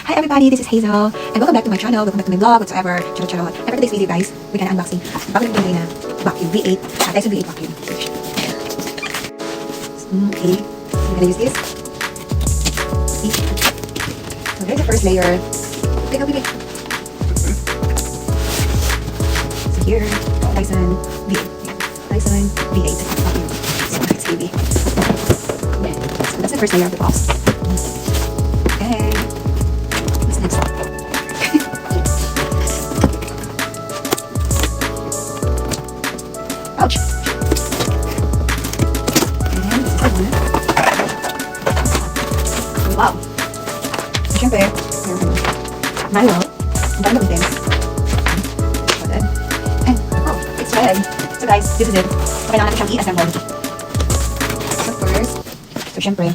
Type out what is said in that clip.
Hi everybody, this is Hazel, and welcome back to my channel, welcome back to my vlog, whatsoever, charot. And for today's video guys, we're gonna unboxing bago nang pinili na vacuum, V8, Dyson V8 vacuum. Okay, I'm gonna use this. So there's the first layer. Wait. So here, Dyson V8. Dyson V8 vacuum. So it's heavy. Yeah. So that's the first layer of the box. Okay. What's next? Ouch. And this is the one. Wow. So, syempre, manual. Ang dami ng things. And, oh, it's red. So guys, this is it. So, kailangan natin siyang i-assemble. So first, so syempre,